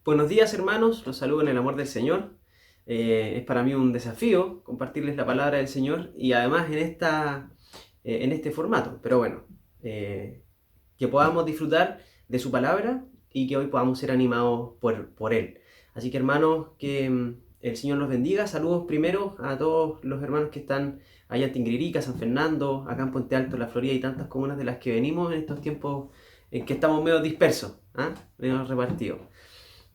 Buenos días, hermanos, los saludo en el amor del Señor. Es para mí un desafío compartirles la palabra del Señor y además en este formato. Pero bueno, que podamos disfrutar de su palabra y que hoy podamos ser animados por Él. Así que hermanos, que el Señor los bendiga. Saludos primero a todos los hermanos que están allá en Tingririca, San Fernando, acá en Puente Alto, La Florida y tantas comunas de las que venimos en estos tiempos en que estamos medio dispersos, medio repartidos.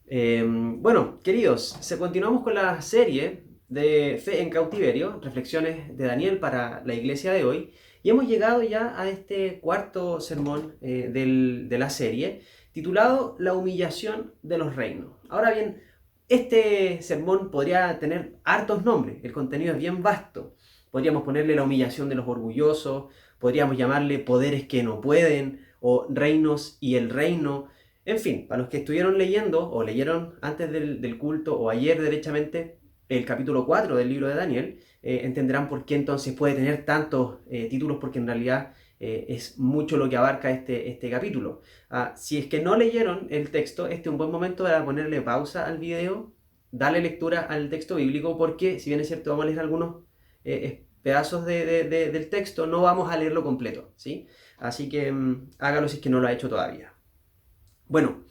Bueno, queridos, continuamos con la serie de Fe en Cautiverio, reflexiones de Daniel para la iglesia de hoy, y hemos llegado ya a este cuarto sermón de la serie, titulado La humillación de los reinos. Ahora bien, este sermón podría tener hartos nombres, el contenido es bien vasto. Podríamos ponerle la humillación de los orgullosos, podríamos llamarle poderes que no pueden, o reinos y el reino. En fin, para los que estuvieron leyendo o leyeron antes del culto o ayer derechamente el capítulo 4 del libro de Daniel, entenderán por qué entonces puede tener tantos títulos, porque en realidad es mucho lo que abarca este capítulo. Si es que no leyeron el texto, este es un buen momento para ponerle pausa al video, darle lectura al texto bíblico, porque si bien es cierto vamos a leer algunos pedazos del texto, no vamos a leerlo completo, ¿sí? Así que hágalo si es que no lo ha hecho todavía. Bueno,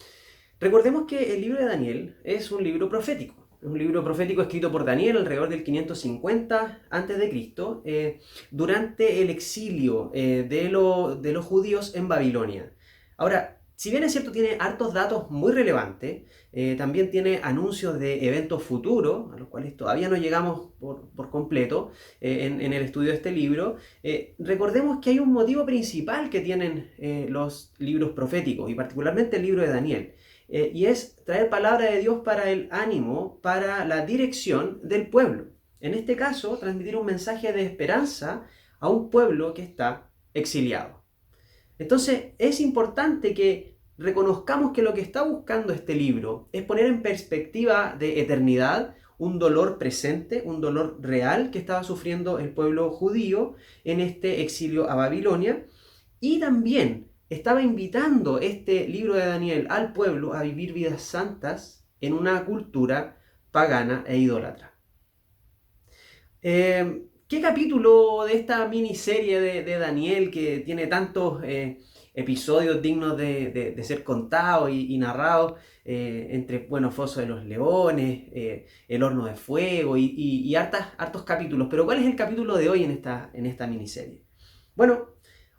recordemos que el libro de Daniel es un libro profético. Es un libro profético escrito por Daniel alrededor del 550 a.C., durante el exilio de los judíos en Babilonia. Ahora, si bien es cierto, tiene hartos datos muy relevantes, también tiene anuncios de eventos futuros, a los cuales todavía no llegamos por completo en el estudio de este libro. Recordemos que hay un motivo principal que tienen los libros proféticos, y particularmente el libro de Daniel. Y es traer palabra de Dios para el ánimo, para la dirección del pueblo. En este caso, transmitir un mensaje de esperanza a un pueblo que está exiliado. Entonces, es importante que reconozcamos que lo que está buscando este libro es poner en perspectiva de eternidad un dolor presente, un dolor real que estaba sufriendo el pueblo judío en este exilio a Babilonia, y también estaba invitando este libro de Daniel al pueblo a vivir vidas santas en una cultura pagana e idólatra. ¿Qué capítulo de esta miniserie de Daniel, que tiene tantos episodios dignos de ser contados y narrados, entre, bueno, Foso de los Leones, El Horno de Fuego y hartos capítulos? Pero ¿cuál es el capítulo de hoy en esta miniserie? Bueno,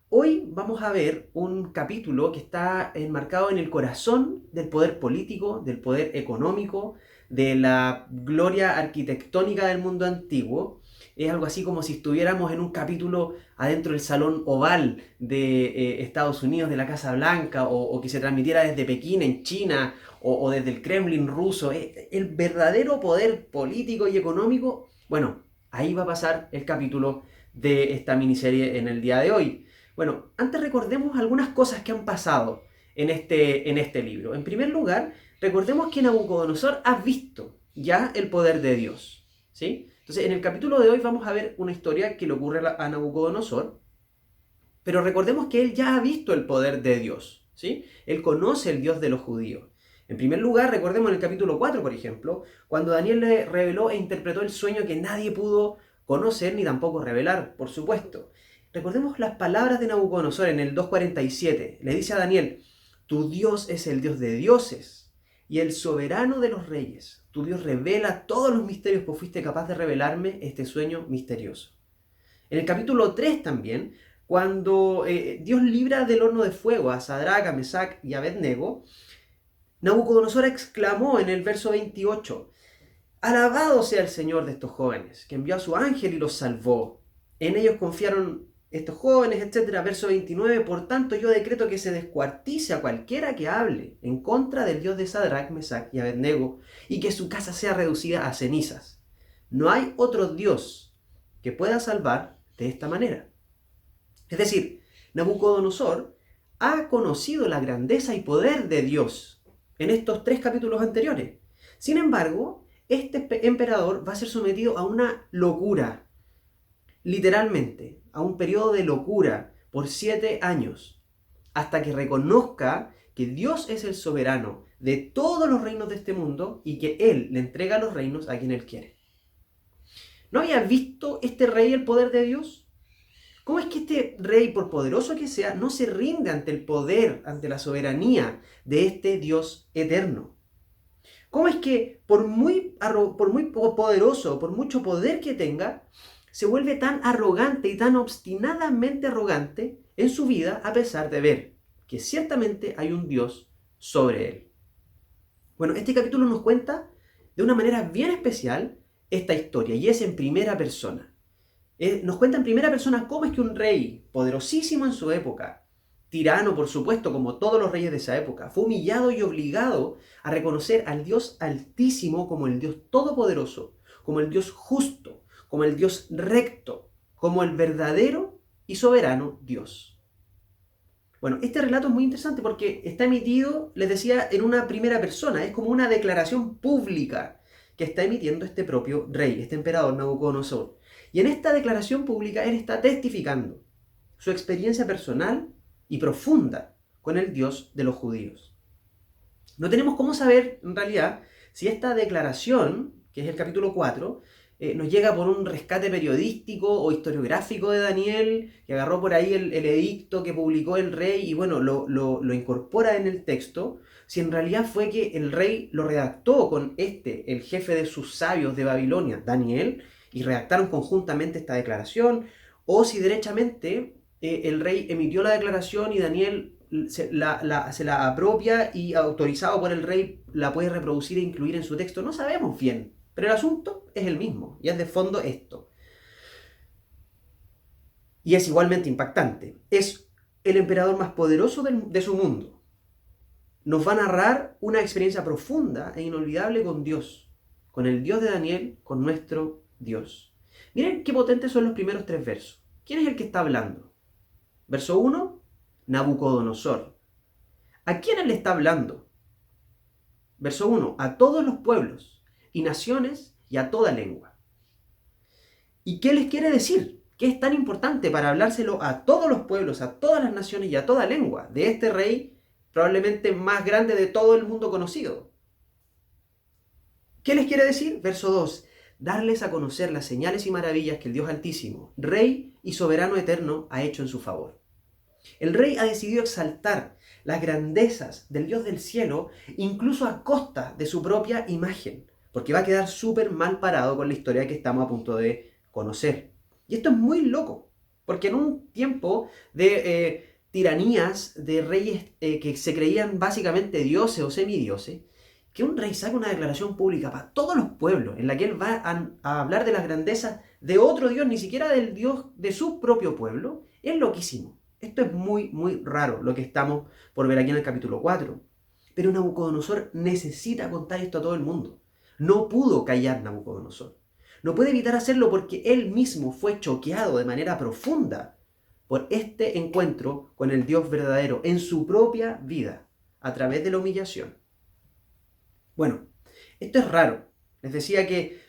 hoy vamos a ver un capítulo que está enmarcado en el corazón del poder político, del poder económico, de la gloria arquitectónica del mundo antiguo. Es algo así como si estuviéramos en un capítulo adentro del Salón Oval de Estados Unidos, de la Casa Blanca, o que se transmitiera desde Pekín en China, o desde el Kremlin ruso. El verdadero poder político y económico. Bueno, ahí va a pasar el capítulo de esta miniserie en el día de hoy. Bueno, antes recordemos algunas cosas que han pasado en este libro. En primer lugar, recordemos que Nabucodonosor ha visto ya el poder de Dios, ¿sí? Entonces, en el capítulo de hoy vamos a ver una historia que le ocurre a Nabucodonosor, pero recordemos que él ya ha visto el poder de Dios, ¿sí? Él conoce el Dios de los judíos. En primer lugar, recordemos en el capítulo 4, por ejemplo, cuando Daniel le reveló e interpretó el sueño que nadie pudo conocer ni tampoco revelar, por supuesto. Recordemos las palabras de Nabucodonosor en el 2:47. Le dice a Daniel: tu Dios es el Dios de dioses y el soberano de los reyes. Tu Dios revela todos los misterios, pues fuiste capaz de revelarme este sueño misterioso. En el capítulo 3 también, cuando Dios libra del horno de fuego a Sadrach, a Mesach y a Abednego, Nabucodonosor exclamó en el verso 28: alabado sea el Señor de estos jóvenes, que envió a su ángel y los salvó. En ellos confiaron estos jóvenes, etc. Verso 29, por tanto yo decreto que se descuartice a cualquiera que hable en contra del Dios de Sadrach, Mesach y Abednego, y que su casa sea reducida a cenizas. No hay otro Dios que pueda salvar de esta manera. Es decir, Nabucodonosor ha conocido la grandeza y poder de Dios en estos 3 capítulos anteriores. Sin embargo, este emperador va a ser sometido a una locura, literalmente, a un periodo de locura por 7 años, hasta que reconozca que Dios es el soberano de todos los reinos de este mundo y que Él le entrega los reinos a quien Él quiere. ¿No había visto este rey el poder de Dios? ¿Cómo es que este rey, por poderoso que sea, no se rinde ante el poder, ante la soberanía de este Dios eterno? ¿Cómo es que por muy poderoso, por mucho poder que tenga, se vuelve tan arrogante y tan obstinadamente arrogante en su vida a pesar de ver que ciertamente hay un Dios sobre él? Bueno, este capítulo nos cuenta de una manera bien especial esta historia y es en primera persona. Nos cuenta en primera persona cómo es que un rey poderosísimo en su época, tirano por supuesto como todos los reyes de esa época, fue humillado y obligado a reconocer al Dios Altísimo como el Dios Todopoderoso, como el Dios justo, como el Dios recto, como el verdadero y soberano Dios. Bueno, este relato es muy interesante porque está emitido, les decía, en una primera persona, es como una declaración pública que está emitiendo este propio rey, este emperador Nabucodonosor. Y en esta declaración pública él está testificando su experiencia personal y profunda con el Dios de los judíos. No tenemos cómo saber, en realidad, si esta declaración, que es el capítulo 4, nos llega por un rescate periodístico o historiográfico de Daniel, que agarró por ahí el edicto que publicó el rey y bueno, lo incorpora en el texto, si en realidad fue que el rey lo redactó con el jefe de sus sabios de Babilonia, Daniel, y redactaron conjuntamente esta declaración, o si derechamente el rey emitió la declaración y Daniel se la apropia y autorizado por el rey la puede reproducir e incluir en su texto. No sabemos bien, pero el asunto es el mismo y es de fondo esto. Y es igualmente impactante. Es el emperador más poderoso de su mundo. Nos va a narrar una experiencia profunda e inolvidable con Dios, con el Dios de Daniel, con nuestro Dios. Miren qué potentes son los primeros 3 versos. ¿Quién es el que está hablando? Verso 1, Nabucodonosor. ¿A quién le está hablando? Verso 1, a todos los pueblos y naciones y a toda lengua. ¿Y qué les quiere decir? ¿Qué es tan importante para hablárselo a todos los pueblos, a todas las naciones y a toda lengua de este rey probablemente más grande de todo el mundo conocido? ¿Qué les quiere decir? Verso 2, darles a conocer las señales y maravillas que el Dios Altísimo, Rey y Soberano Eterno, ha hecho en su favor. El rey ha decidido exaltar las grandezas del Dios del cielo, incluso a costa de su propia imagen, porque va a quedar súper mal parado con la historia que estamos a punto de conocer. Y esto es muy loco, porque en un tiempo de tiranías, de reyes que se creían básicamente dioses o semidioses, que un rey saque una declaración pública para todos los pueblos, en la que él va a hablar de las grandezas de otro Dios, ni siquiera del Dios de su propio pueblo, es loquísimo. Esto es muy, muy raro lo que estamos por ver aquí en el capítulo 4. Pero Nabucodonosor necesita contar esto a todo el mundo. No pudo callar Nabucodonosor. No puede evitar hacerlo porque él mismo fue choqueado de manera profunda por este encuentro con el Dios verdadero en su propia vida, a través de la humillación. Bueno, esto es raro. Les decía que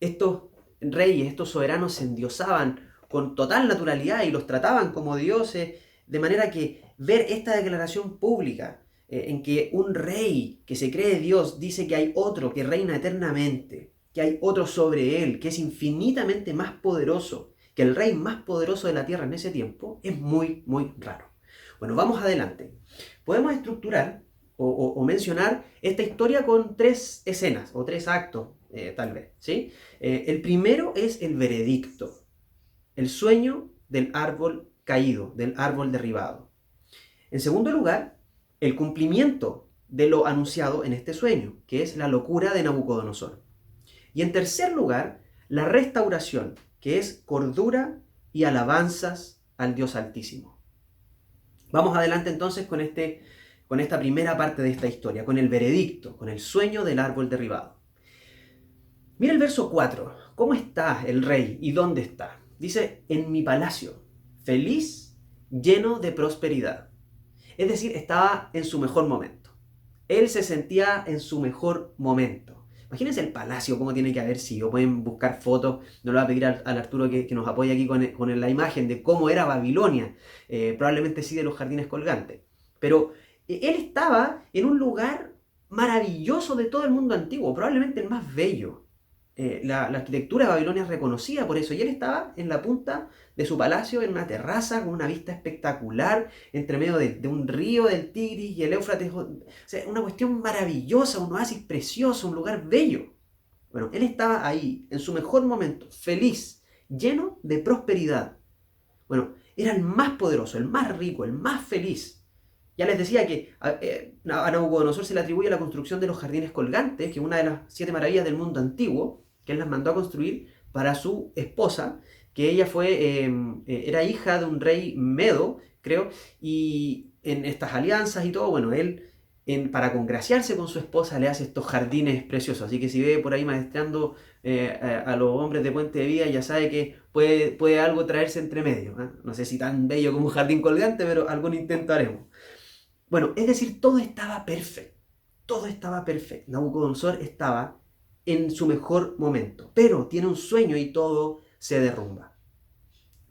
estos reyes, estos soberanos se endiosaban con total naturalidad y los trataban como dioses, de manera que ver esta declaración pública en que un rey que se cree Dios dice que hay otro que reina eternamente, que hay otro sobre él, que es infinitamente más poderoso que el rey más poderoso de la tierra en ese tiempo, es muy, muy raro. Bueno, vamos adelante. Podemos estructurar o mencionar esta historia con 3 escenas o 3 actos, tal vez, ¿sí? El primero es el veredicto. El sueño del árbol caído, del árbol derribado. En segundo lugar, el cumplimiento de lo anunciado en este sueño, que es la locura de Nabucodonosor. Y en tercer lugar, la restauración, que es cordura y alabanzas al Dios Altísimo. Vamos adelante entonces con esta primera parte de esta historia, con el veredicto, con el sueño del árbol derribado. Mira el verso 4. ¿Cómo está el rey y dónde está? Dice, en mi palacio, feliz, lleno de prosperidad. Es decir, estaba en su mejor momento. Él se sentía en su mejor momento. Imagínense el palacio, cómo tiene que haber sido. Pueden buscar fotos. No le voy a pedir al Arturo que nos apoye aquí con la imagen de cómo era Babilonia. Probablemente sí de los jardines colgantes. Pero Él estaba en un lugar maravilloso de todo el mundo antiguo, probablemente el más bello. La arquitectura de Babilonia es reconocida por eso, y él estaba en la punta de su palacio, en una terraza con una vista espectacular, entre medio de un río del Tigris y el Éufrates. O sea, una cuestión maravillosa, un oasis precioso, un lugar bello. Bueno, él estaba ahí, en su mejor momento, feliz, lleno de prosperidad. Bueno, era el más poderoso, el más rico, el más feliz. Ya les decía que a Nabucodonosor se le atribuye la construcción de los jardines colgantes, que es una de las 7 maravillas del mundo antiguo, que él las mandó a construir para su esposa, que ella era hija de un rey medo, creo, y en estas alianzas y todo, bueno, él para congraciarse con su esposa le hace estos jardines preciosos. Así que si ve por ahí maestrando a los hombres de Puente de Vida, ya sabe que puede algo traerse entre medio, ¿eh? No sé si tan bello como un jardín colgante, pero algún intento haremos. Bueno, es decir, todo estaba perfecto. Todo estaba perfecto. Nabucodonosor estaba en su mejor momento, pero tiene un sueño y todo se derrumba.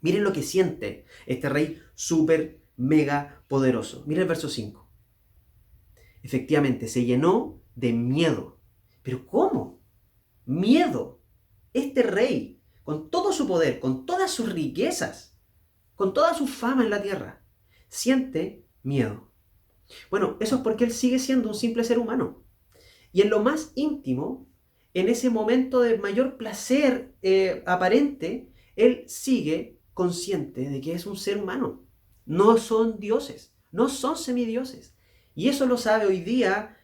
Miren lo que siente este rey súper, mega poderoso. Miren el verso 5. Efectivamente, se llenó de miedo. ¿Pero cómo? Miedo. Este rey, con todo su poder, con todas sus riquezas, con toda su fama en la tierra, siente miedo. Bueno, eso es porque él sigue siendo un simple ser humano. Y en lo más íntimo, en ese momento de mayor placer aparente, él sigue consciente de que es un ser humano. No son dioses, no son semidioses. Y eso lo sabe hoy día,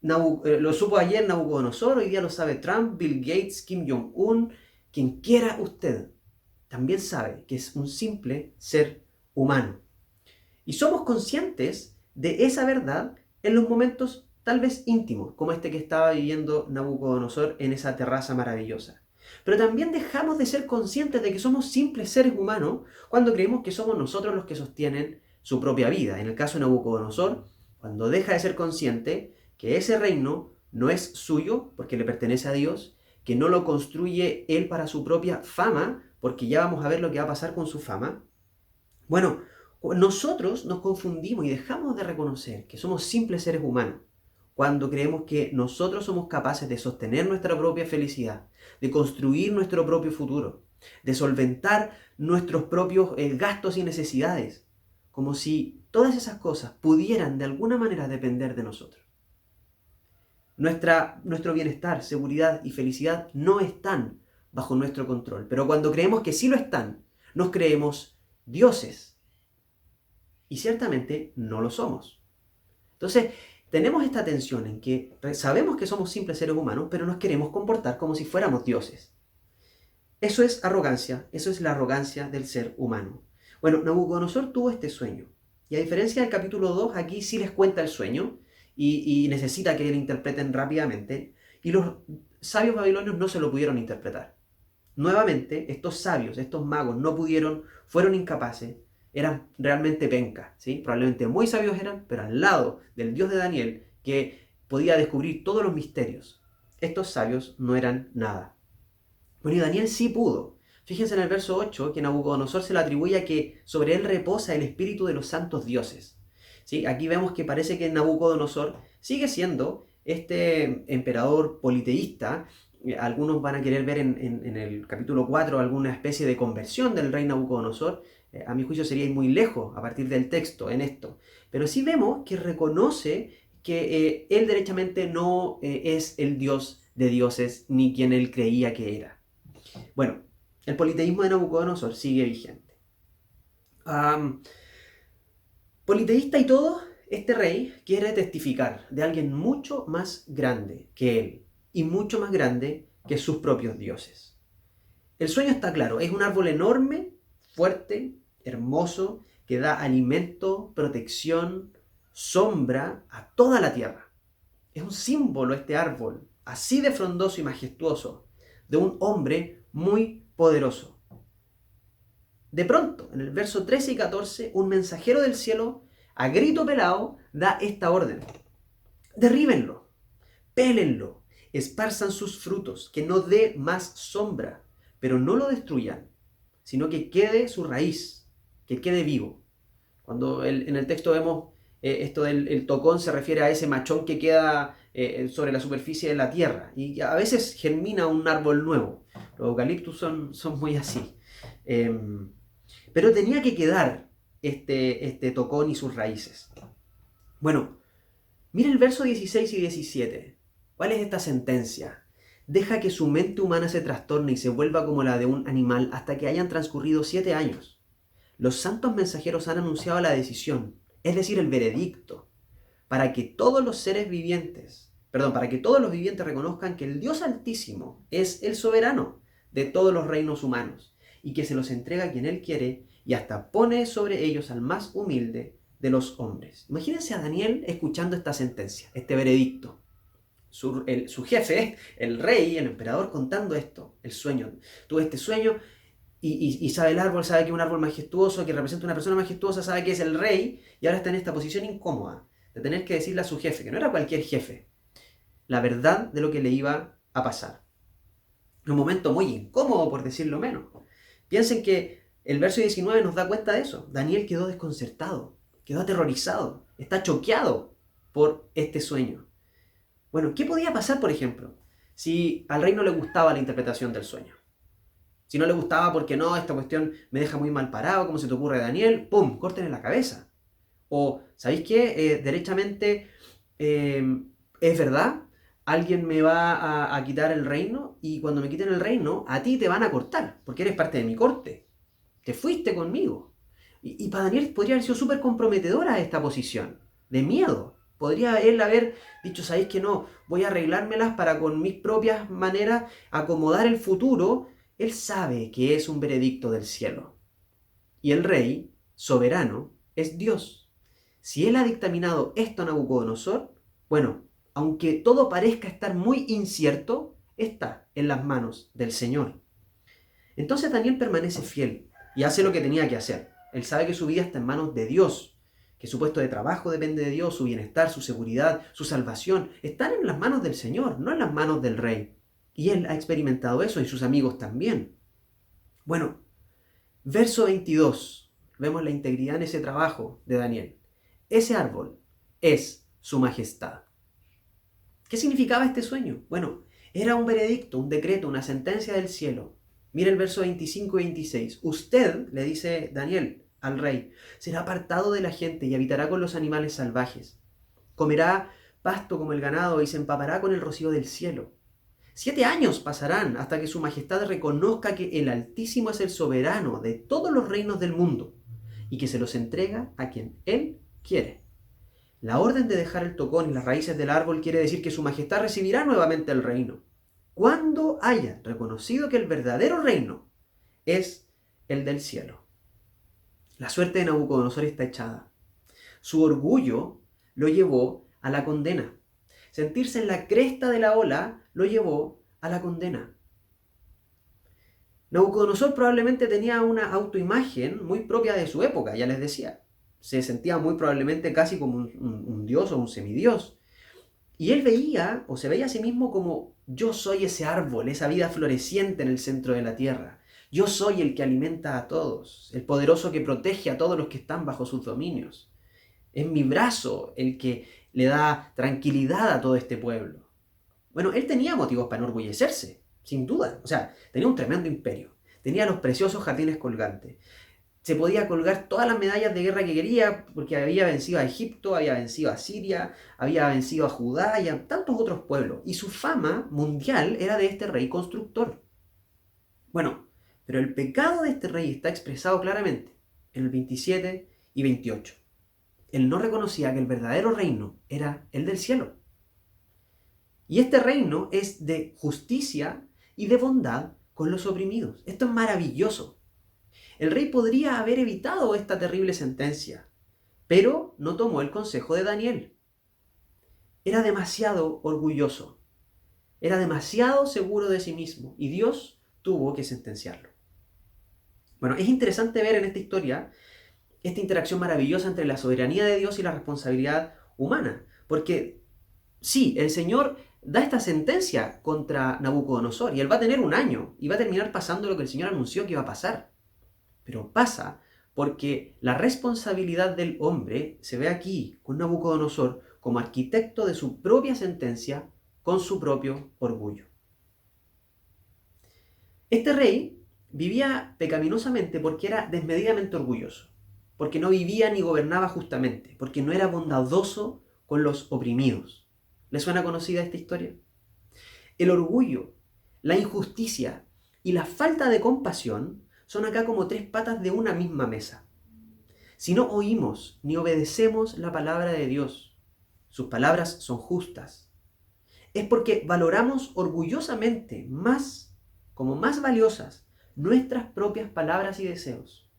lo supo ayer Nabucodonosor, hoy día lo sabe Trump, Bill Gates, Kim Jong-un, quien quiera usted. También sabe que es un simple ser humano. Y somos conscientes de esa verdad en los momentos tal vez íntimos, como este que estaba viviendo Nabucodonosor en esa terraza maravillosa. Pero también dejamos de ser conscientes de que somos simples seres humanos cuando creemos que somos nosotros los que sostienen su propia vida. En el caso de Nabucodonosor, cuando deja de ser consciente que ese reino no es suyo porque le pertenece a Dios, que no lo construye él para su propia fama, porque ya vamos a ver lo que va a pasar con su fama. Bueno, nosotros nos confundimos y dejamos de reconocer que somos simples seres humanos cuando creemos que nosotros somos capaces de sostener nuestra propia felicidad, de construir nuestro propio futuro, de solventar nuestros propios gastos y necesidades, como si todas esas cosas pudieran de alguna manera depender de nosotros. Nuestro bienestar, seguridad y felicidad no están bajo nuestro control, pero cuando creemos que sí lo están, nos creemos dioses. Y ciertamente no lo somos. Entonces, tenemos esta tensión en que sabemos que somos simples seres humanos, pero nos queremos comportar como si fuéramos dioses. Eso es arrogancia, eso es la arrogancia del ser humano. Bueno, Nabucodonosor tuvo este sueño. Y a diferencia del capítulo 2, aquí sí les cuenta el sueño y necesita que lo interpreten rápidamente. Y los sabios babilonios no se lo pudieron interpretar. Nuevamente, estos sabios, estos magos no pudieron, fueron incapaces, eran realmente pencas, ¿sí? Probablemente muy sabios eran, pero al lado del Dios de Daniel, que podía descubrir todos los misterios, estos sabios no eran nada. Bueno, y Daniel sí pudo. Fíjense en el verso 8 que Nabucodonosor se le atribuye a que sobre él reposa el espíritu de los santos dioses. ¿Sí? Aquí vemos que parece que Nabucodonosor sigue siendo este emperador politeísta. Algunos van a querer ver en el capítulo 4 alguna especie de conversión del rey Nabucodonosor. A mi juicio sería ir muy lejos a partir del texto en esto. Pero sí vemos que reconoce que él derechamente no es el Dios de dioses ni quien él creía que era. Bueno, el politeísmo de Nabucodonosor sigue vigente. Politeísta y todo, este rey quiere testificar de alguien mucho más grande que él y mucho más grande que sus propios dioses. El sueño está claro, es un árbol enorme, fuerte, hermoso, que da alimento, protección, sombra a toda la tierra. Es un símbolo este árbol, así de frondoso y majestuoso, de un hombre muy poderoso. De pronto, en el verso 13 y 14, un mensajero del cielo, a grito pelado, da esta orden. Derríbenlo, pélenlo, esparzan sus frutos, que no dé más sombra, pero no lo destruyan, sino que quede su raíz, que quede vivo. Cuando en el texto vemos esto del el tocón se refiere a ese machón que queda sobre la superficie de la tierra. Y a veces germina un árbol nuevo. Los eucaliptus son muy así. Pero tenía que quedar este tocón y sus raíces. Bueno, mira el verso 16 y 17. ¿Cuál es esta sentencia? Deja que su mente humana se trastorne y se vuelva como la de un animal hasta que hayan transcurrido 7 años. Los santos mensajeros han anunciado la decisión, es decir, el veredicto, para que todos los vivientes reconozcan que el Dios Altísimo es el soberano de todos los reinos humanos y que se los entrega a quien Él quiere y hasta pone sobre ellos al más humilde de los hombres. Imagínense a Daniel escuchando esta sentencia, este veredicto. Su jefe, el rey, el emperador, contando esto, el sueño. Tuve este sueño y sabe el árbol, sabe que es un árbol majestuoso, que representa una persona majestuosa, sabe que es el rey y ahora está en esta posición incómoda de tener que decirle a su jefe, que no era cualquier jefe, la verdad de lo que le iba a pasar. Un momento muy incómodo, por decirlo menos. Piensen que el verso 19 nos da cuenta de eso. Daniel quedó desconcertado, quedó aterrorizado, está choqueado por este sueño. Bueno, ¿qué podía pasar, por ejemplo, si al rey no le gustaba la interpretación del sueño? Si no le gustaba porque no, esta cuestión me deja muy mal parado, ¿cómo se te ocurre, Daniel? ¡Pum! Córtenle la cabeza. O, ¿sabéis qué? Derechamente, es verdad, alguien me va a quitar el reino y cuando me quiten el reino, a ti te van a cortar, porque eres parte de mi corte. Te fuiste conmigo. Y para Daniel podría haber sido súper comprometedora esta posición, de miedo. Podría él haber dicho, ¿sabéis que no? Voy a arreglármelas para con mis propias maneras acomodar el futuro. Él sabe que es un veredicto del cielo. Y el rey, soberano, es Dios. Si él ha dictaminado esto a Nabucodonosor, bueno, aunque todo parezca estar muy incierto, está en las manos del Señor. Entonces Daniel permanece fiel y hace lo que tenía que hacer. Él sabe que su vida está en manos de Dios, que su puesto de trabajo depende de Dios, su bienestar, su seguridad, su salvación, están en las manos del Señor, no en las manos del rey. Y él ha experimentado eso y sus amigos también. Bueno, verso 22, vemos la integridad en ese trabajo de Daniel. Ese árbol es su majestad. ¿Qué significaba este sueño? Bueno, era un veredicto, un decreto, una sentencia del cielo. Mira el verso 25 y 26. Usted, le dice Daniel al rey, será apartado de la gente y habitará con los animales salvajes. Comerá pasto como el ganado y se empapará con el rocío del cielo. 7 años pasarán hasta que su majestad reconozca que el Altísimo es el soberano de todos los reinos del mundo y que se los entrega a quien él quiere. La orden de dejar el tocón y las raíces del árbol quiere decir que su majestad recibirá nuevamente el reino, cuando haya reconocido que el verdadero reino es el del cielo. La suerte de Nabucodonosor está echada. Su orgullo lo llevó a la condena. Sentirse en la cresta de la ola lo llevó a la condena. Nabucodonosor probablemente tenía una autoimagen muy propia de su época, ya les decía. Se sentía muy probablemente casi como un dios o un semidios. Y él veía, o se veía a sí mismo como: yo soy ese árbol, esa vida floreciente en el centro de la tierra. Yo soy el que alimenta a todos, el poderoso que protege a todos los que están bajo sus dominios. Es mi brazo el que le da tranquilidad a todo este pueblo. Bueno, él tenía motivos para enorgullecerse, sin duda. O sea, tenía un tremendo imperio. Tenía los preciosos jardines colgantes. Se podía colgar todas las medallas de guerra que quería porque había vencido a Egipto, había vencido a Siria, había vencido a Judá y a tantos otros pueblos. Y su fama mundial era de este rey constructor. Bueno, pero el pecado de este rey está expresado claramente en el 27 y 28. Él no reconocía que el verdadero reino era el del cielo. Y este reino es de justicia y de bondad con los oprimidos. Esto es maravilloso. El rey podría haber evitado esta terrible sentencia, pero no tomó el consejo de Daniel. Era demasiado orgulloso, era demasiado seguro de sí mismo y Dios tuvo que sentenciarlo. Bueno, es interesante ver en esta historia esta interacción maravillosa entre la soberanía de Dios y la responsabilidad humana, porque sí, el Señor da esta sentencia contra Nabucodonosor y él va a tener un año y va a terminar pasando lo que el Señor anunció que iba a pasar. Pero pasa porque la responsabilidad del hombre se ve aquí con Nabucodonosor como arquitecto de su propia sentencia con su propio orgullo. Este rey vivía pecaminosamente porque era desmedidamente orgulloso, porque no vivía ni gobernaba justamente, porque no era bondadoso con los oprimidos. ¿Le suena conocida esta historia? El orgullo, la injusticia y la falta de compasión son acá como tres patas de una misma mesa. Si no oímos ni obedecemos la palabra de Dios, sus palabras son justas, es porque valoramos orgullosamente como más valiosas, nuestras propias palabras y deseos.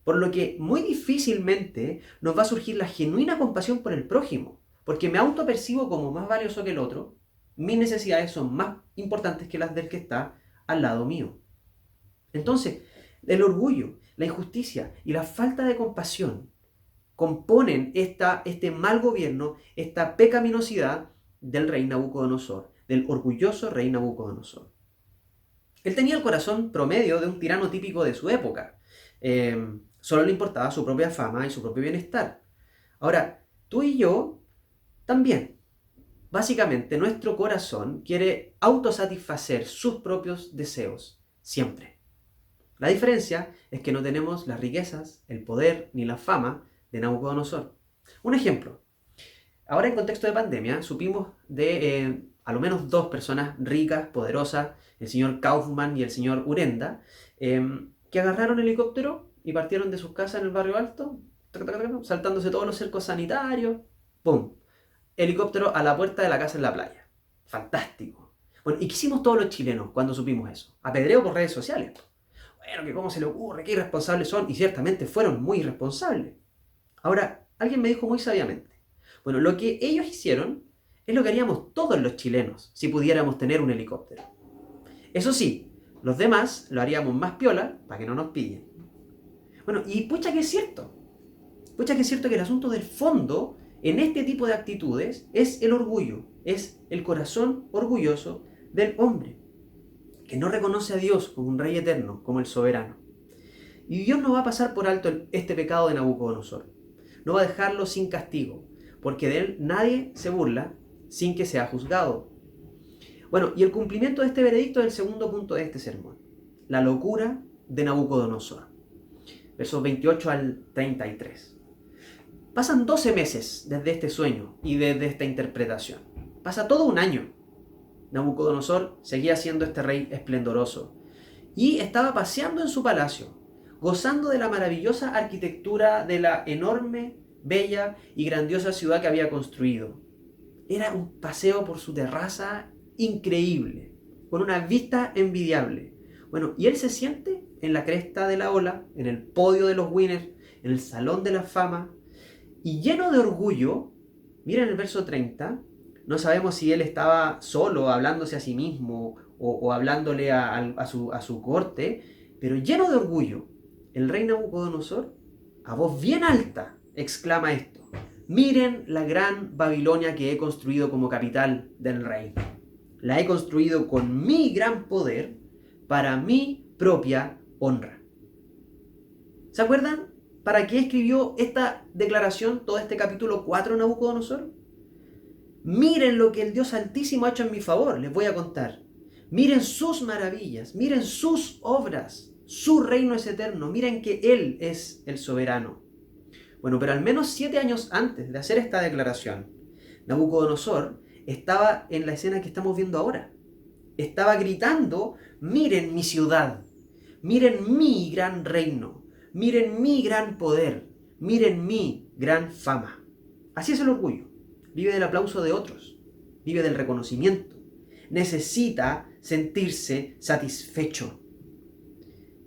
Por lo que muy difícilmente nos va a surgir la genuina compasión por el prójimo, porque me autopercibo como más valioso que el otro, mis necesidades son más importantes que las del que está al lado mío. Entonces, el orgullo, la injusticia y la falta de compasión componen este mal gobierno, esta pecaminosidad del rey Nabucodonosor, del orgulloso rey Nabucodonosor. Él tenía el corazón promedio de un tirano típico de su época. Solo le importaba su propia fama y su propio bienestar. Ahora, tú y yo también. Básicamente, nuestro corazón quiere autosatisfacer sus propios deseos, siempre. La diferencia es que no tenemos las riquezas, el poder ni la fama de Nabucodonosor. Un ejemplo. Ahora en contexto de pandemia, supimos de a lo menos dos personas ricas, poderosas, el señor Kaufman y el señor Urenda, que agarraron el helicóptero y partieron de sus casas en el barrio alto, saltándose todos los cercos sanitarios, ¡pum! Helicóptero a la puerta de la casa en la playa. Fantástico. Bueno, ¿y qué hicimos todos los chilenos cuando supimos eso? Apedreo por redes sociales. Bueno, que cómo se le ocurre, qué irresponsables son, y ciertamente fueron muy irresponsables. Ahora, alguien me dijo muy sabiamente, bueno, lo que ellos hicieron es lo que haríamos todos los chilenos si pudiéramos tener un helicóptero. Eso sí, los demás lo haríamos más piola para que no nos pillen. Bueno, y pucha que es cierto. Pucha que es cierto que el asunto del fondo en este tipo de actitudes es el orgullo, es el corazón orgulloso del hombre, que no reconoce a Dios como un rey eterno, como el soberano. Y Dios no va a pasar por alto este pecado de Nabucodonosor. No va a dejarlo sin castigo, porque de él nadie se burla sin que sea juzgado. Bueno, y el cumplimiento de este veredicto es el segundo punto de este sermón. La locura de Nabucodonosor. Versos 28 al 33. Pasan 12 meses desde este sueño y desde esta interpretación. Pasa todo un año. Nabucodonosor seguía siendo este rey esplendoroso y estaba paseando en su palacio, gozando de la maravillosa arquitectura de la enorme, bella y grandiosa ciudad que había construido. Era un paseo por su terraza increíble, con una vista envidiable. Bueno, y él se siente en la cresta de la ola, en el podio de los winners, en el salón de la fama, y lleno de orgullo, miren el verso 30, no sabemos si él estaba solo, hablándose a sí mismo, o hablándole a su corte, pero lleno de orgullo, el rey Nabucodonosor, a voz bien alta, exclama esto: miren la gran Babilonia que he construido como capital del reino. La he construido con mi gran poder para mi propia honra. ¿Se acuerdan para qué escribió esta declaración, todo este capítulo 4 de Nabucodonosor? Miren lo que el Dios Altísimo ha hecho en mi favor, les voy a contar. Miren sus maravillas, miren sus obras, su reino es eterno, miren que Él es el soberano. Bueno, pero al menos 7 años antes de hacer esta declaración, Nabucodonosor estaba en la escena que estamos viendo ahora. Estaba gritando: miren mi ciudad, miren mi gran reino, miren mi gran poder, miren mi gran fama. Así es el orgullo. Vive del aplauso de otros, vive del reconocimiento. Necesita sentirse satisfecho.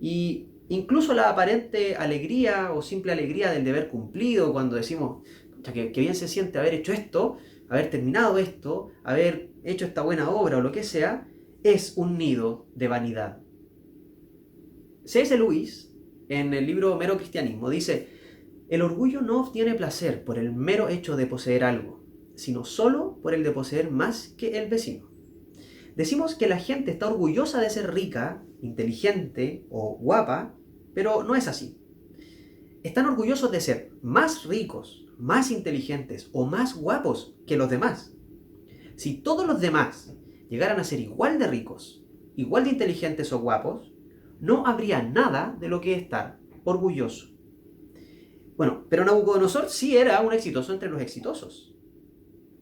Y incluso la aparente alegría o simple alegría del deber cumplido, cuando decimos que bien se siente haber hecho esto, haber terminado esto, haber hecho esta buena obra o lo que sea, es un nido de vanidad. C.S. Lewis, en el libro Mero Cristianismo, dice: el orgullo no obtiene placer por el mero hecho de poseer algo, sino solo por el de poseer más que el vecino. Decimos que la gente está orgullosa de ser rica, inteligente o guapa, pero no es así. están orgullosos de ser más ricos, más inteligentes o más guapos que los demás. Si todos los demás llegaran a ser igual de ricos, igual de inteligentes o guapos, no habría nada de lo que estar orgulloso. Bueno, pero Nabucodonosor sí era un exitoso entre los exitosos.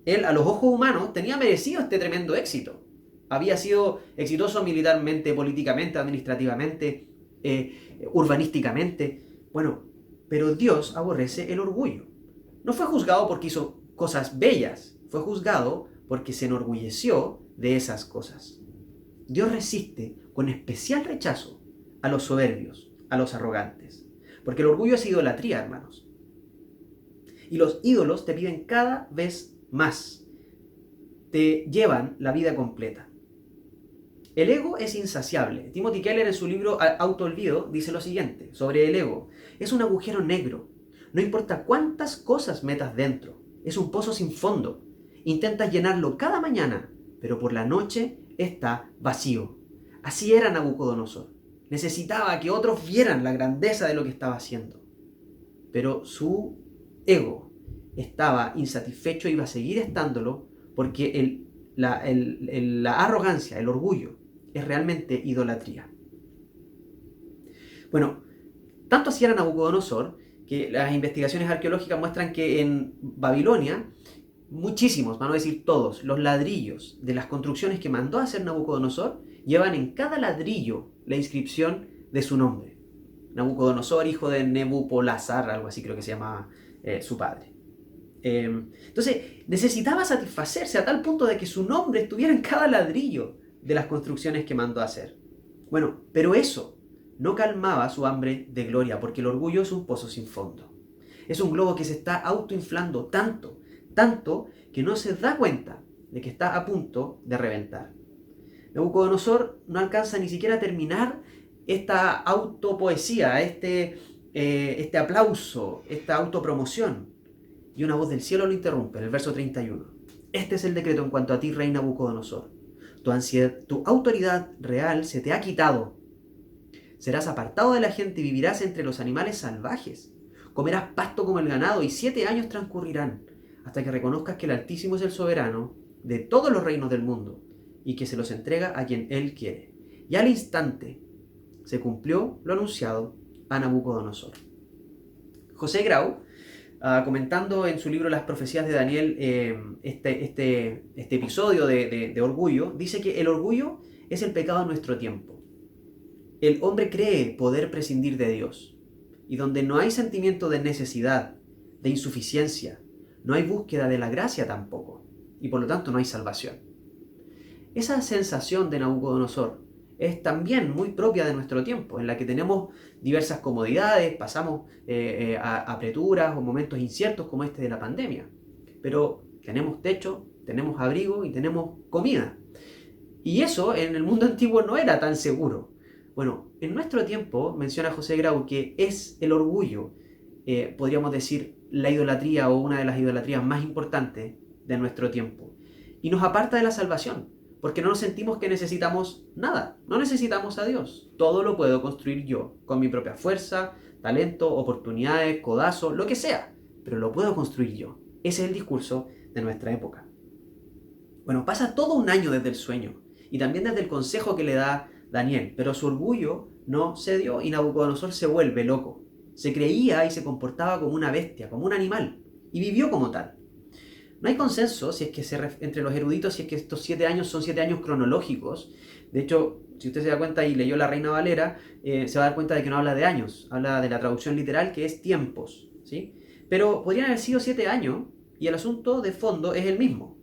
Él, a los ojos humanos, tenía merecido este tremendo éxito. Había sido exitoso militarmente, políticamente, administrativamente, urbanísticamente. Bueno, pero Dios aborrece el orgullo. No fue juzgado porque hizo cosas bellas, fue juzgado porque se enorgulleció de esas cosas. Dios resiste con especial rechazo a los soberbios, a los arrogantes. Porque el orgullo es idolatría, hermanos. Y los ídolos te piden cada vez más. Te llevan la vida completa. El ego es insaciable. Timothy Keller en su libro Autoolvido dice lo siguiente sobre el ego. Es un agujero negro. No importa cuántas cosas metas dentro. Es un pozo sin fondo. Intentas llenarlo cada mañana, pero por la noche está vacío. Así era Nabucodonosor. Necesitaba que otros vieran la grandeza de lo que estaba haciendo. Pero su ego estaba insatisfecho y iba a seguir estándolo porque la arrogancia, el orgullo, es realmente idolatría. Bueno, tanto así era Nabucodonosor que las investigaciones arqueológicas muestran que en Babilonia muchísimos, para no decir todos, los ladrillos de las construcciones que mandó a hacer Nabucodonosor llevan en cada ladrillo la inscripción de su nombre. Nabucodonosor, hijo de Nebupolazar, algo así creo que se llamaba su padre. Entonces, necesitaba satisfacerse a tal punto de que su nombre estuviera en cada ladrillo de las construcciones que mandó a hacer. Bueno, pero eso no calmaba su hambre de gloria, porque el orgullo es un pozo sin fondo. Es un globo que se está autoinflando tanto que no se da cuenta de que está a punto de reventar. Nabucodonosor no alcanza ni siquiera a terminar esta autopoesía, este aplauso, esta autopromoción. Y una voz del cielo lo interrumpe, en el verso 31. Este es el decreto en cuanto a ti, rey Nabucodonosor. Tu autoridad real se te ha quitado. Serás apartado de la gente y vivirás entre los animales salvajes. Comerás pasto como el ganado y 7 años transcurrirán hasta que reconozcas que el Altísimo es el soberano de todos los reinos del mundo y que se los entrega a quien Él quiere. Y al instante se cumplió lo anunciado a Nabucodonosor. José Grau, comentando en su libro Las profecías de Daniel este episodio de orgullo, dice que el orgullo es el pecado de nuestro tiempo. El hombre cree poder prescindir de Dios, y donde no hay sentimiento de necesidad, de insuficiencia, no hay búsqueda de la gracia tampoco, y por lo tanto no hay salvación. Esa sensación de Nabucodonosor es también muy propia de nuestro tiempo, en la que tenemos diversas comodidades, pasamos apreturas o momentos inciertos como este de la pandemia, pero tenemos techo, tenemos abrigo y tenemos comida. Y eso en el mundo antiguo no era tan seguro. Bueno, en nuestro tiempo, menciona José Grau, que es el orgullo, podríamos decir, la idolatría o una de las idolatrías más importantes de nuestro tiempo. Y nos aparta de la salvación, porque no nos sentimos que necesitamos nada, no necesitamos a Dios. Todo lo puedo construir yo, con mi propia fuerza, talento, oportunidades, codazo, lo que sea, pero lo puedo construir yo. Ese es el discurso de nuestra época. Bueno, pasa todo un año desde el sueño, y también desde el consejo que le da Daniel, pero su orgullo no cedió y Nabucodonosor se vuelve loco. Se creía y se comportaba como una bestia, como un animal, y vivió como tal. No hay consenso si es que entre los eruditos si es que estos 7 años son 7 años cronológicos. De hecho, si usted se da cuenta y leyó La Reina Valera, se va a dar cuenta de que no habla de años, habla de la traducción literal que es tiempos, ¿sí? Pero podrían haber sido 7 años y el asunto de fondo es el mismo.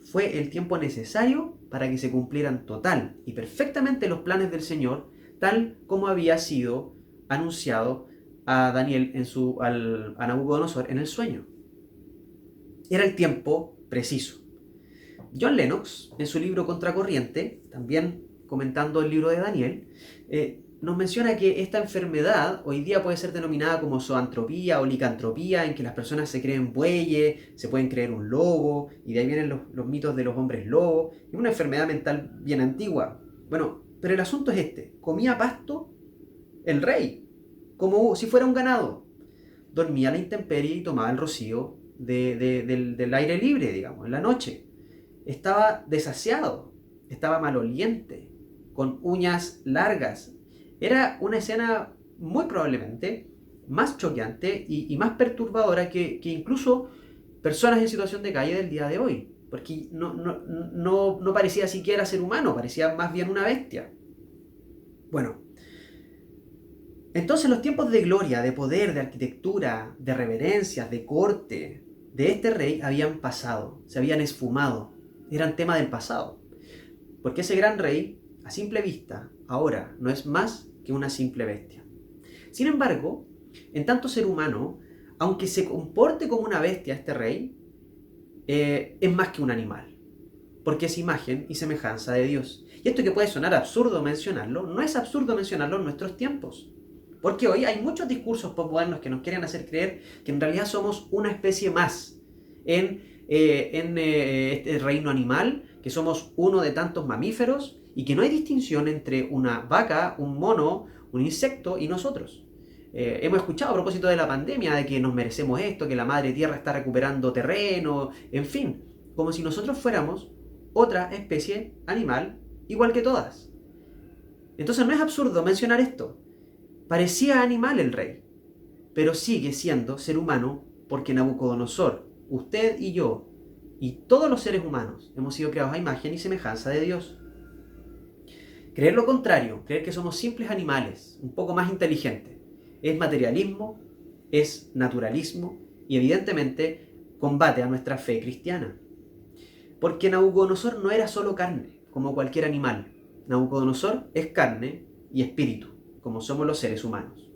Fue el tiempo necesario para que se cumplieran total y perfectamente los planes del Señor, tal como había sido anunciado a Daniel a Nabucodonosor en el sueño. Era el tiempo preciso. John Lennox, en su libro Contracorriente, también comentando el libro de Daniel, nos menciona que esta enfermedad hoy día puede ser denominada como zoantropía o licantropía, en que las personas se creen bueyes, se pueden creer un lobo, y de ahí vienen los mitos de los hombres lobos. Es una enfermedad mental bien antigua. Bueno, pero el asunto es este: comía pasto el rey, como si fuera un ganado. dormía a la intemperie y tomaba el rocío del aire libre, digamos, en la noche. Estaba desasiado, estaba maloliente, con uñas largas. Era una escena muy probablemente más choqueante y más perturbadora que incluso personas en situación de calle del día de hoy. Porque no parecía siquiera ser humano, parecía más bien una bestia. Bueno, entonces los tiempos de gloria, de poder, de arquitectura, de reverencias, de corte, de este rey habían pasado, se habían esfumado, eran tema del pasado. Porque ese gran rey, a simple vista, ahora no es más que una simple bestia. Sin embargo, en tanto ser humano, aunque se comporte como una bestia este rey, es más que un animal, porque es imagen y semejanza de Dios. Y esto que puede sonar absurdo mencionarlo, no es absurdo mencionarlo en nuestros tiempos. Porque hoy hay muchos discursos postmodernos que nos quieren hacer creer que en realidad somos una especie más en este reino animal, que somos uno de tantos mamíferos y que no hay distinción entre una vaca, un mono, un insecto y nosotros. Hemos escuchado a propósito de la pandemia de que nos merecemos esto, que la madre tierra está recuperando terreno, en fin, como si nosotros fuéramos otra especie animal igual que todas. Entonces no es absurdo mencionar esto. Parecía animal el rey, pero sigue siendo ser humano porque Nabucodonosor, usted y yo, y todos los seres humanos hemos sido creados a imagen y semejanza de Dios. Creer lo contrario, creer que somos simples animales, un poco más inteligentes, es materialismo, es naturalismo y evidentemente combate a nuestra fe cristiana. Porque Nabucodonosor no era solo carne, como cualquier animal. Nabucodonosor es carne y espíritu, como somos los seres humanos.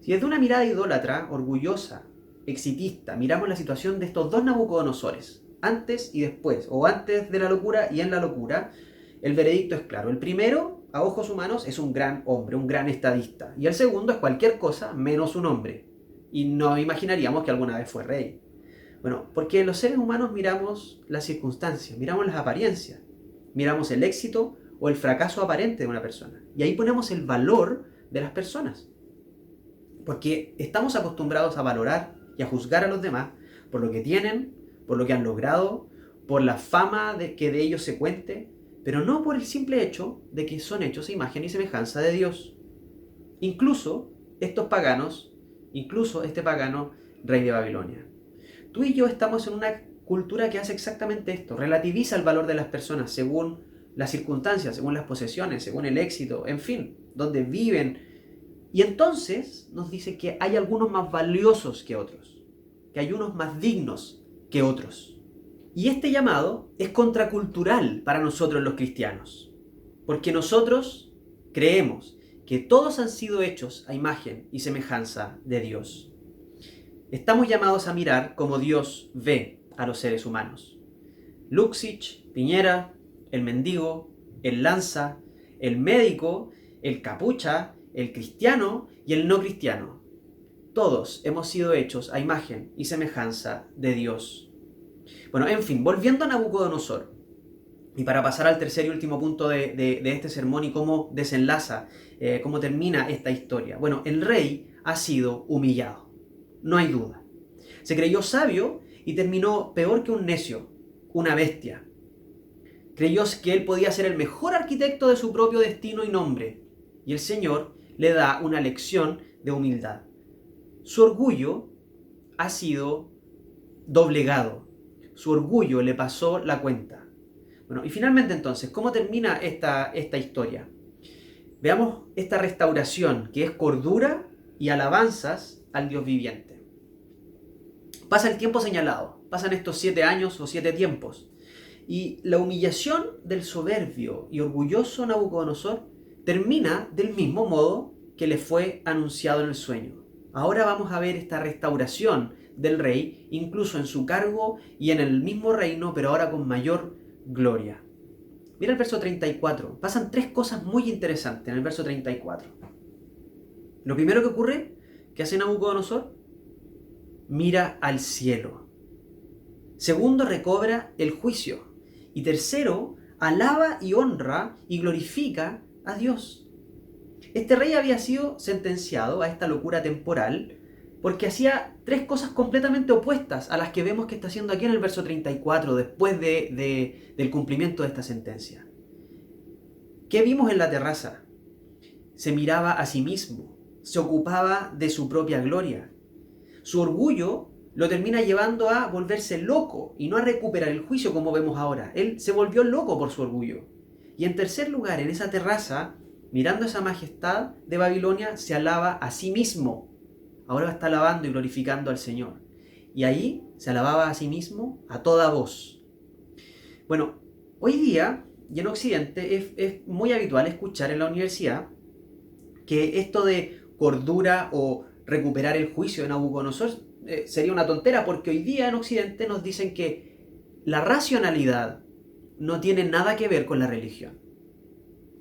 Si desde una mirada idólatra, orgullosa, exitista, miramos la situación de estos dos Nabucodonosores, antes y después, o antes de la locura y en la locura, el veredicto es claro. El primero, a ojos humanos, es un gran hombre, un gran estadista. Y el segundo es cualquier cosa menos un hombre. Y no imaginaríamos que alguna vez fue rey. Bueno, porque los seres humanos miramos las circunstancias, miramos las apariencias, miramos el éxito o el fracaso aparente de una persona. Y ahí ponemos el valor de las personas. Porque estamos acostumbrados a valorar y a juzgar a los demás por lo que tienen, por lo que han logrado, por la fama que de ellos se cuente, pero no por el simple hecho de que son hechos a imagen y semejanza de Dios. Incluso estos paganos, incluso este pagano rey de Babilonia. Tú y yo estamos en una cultura que hace exactamente esto, relativiza el valor de las personas según las circunstancias, según las posesiones, según el éxito, en fin, donde viven. Y entonces nos dice que hay algunos más valiosos que otros, que hay unos más dignos que otros. Y este llamado es contracultural para nosotros los cristianos, porque nosotros creemos que todos han sido hechos a imagen y semejanza de Dios. Estamos llamados a mirar como Dios ve a los seres humanos. Luxich, Piñera, el mendigo, el lanza, el médico, el capucha, el cristiano y el no cristiano. Todos hemos sido hechos a imagen y semejanza de Dios. Bueno, en fin, volviendo a Nabucodonosor, y para pasar al tercer y último punto de este sermón y cómo desenlaza, cómo termina esta historia. Bueno, el rey ha sido humillado, no hay duda. Se creyó sabio y terminó peor que un necio, una bestia. Creyó que él podía ser el mejor arquitecto de su propio destino y nombre, y el Señor le da una lección de humildad. Su orgullo ha sido doblegado. Su orgullo le pasó la cuenta. Bueno, y finalmente entonces, ¿cómo termina esta historia? Veamos esta restauración, que es cordura y alabanzas al Dios viviente. Pasa el tiempo señalado, pasan estos 7 años o 7 tiempos, y la humillación del soberbio y orgulloso Nabucodonosor termina del mismo modo que le fue anunciado en el sueño. Ahora vamos a ver esta restauración del rey, incluso en su cargo y en el mismo reino, pero ahora con mayor gloria. Mira el verso 34. Pasan 3 cosas muy interesantes en el verso 34. Lo primero que ocurre, que hace Nabucodonosor, mira al cielo. Segundo, recobra el juicio. Y tercero, alaba y honra y glorifica a Dios. Este rey había sido sentenciado a esta locura temporal porque hacía tres cosas completamente opuestas a las que vemos que está haciendo aquí en el verso 34, después del cumplimiento de esta sentencia. ¿Qué vimos en la terraza? Se miraba a sí mismo, se ocupaba de su propia gloria. Su orgullo lo termina llevando a volverse loco y no a recuperar el juicio como vemos ahora. Él se volvió loco por su orgullo. Y en tercer lugar, en esa terraza, mirando esa majestad de Babilonia, se alaba a sí mismo. Ahora está alabando y glorificando al Señor. Y ahí se alababa a sí mismo a toda voz. Bueno, hoy día, y en Occidente, es muy habitual escuchar en la universidad que esto de cordura o recuperar el juicio de Nabucodonosor sería una tontera, porque hoy día en Occidente nos dicen que la racionalidad no tiene nada que ver con la religión.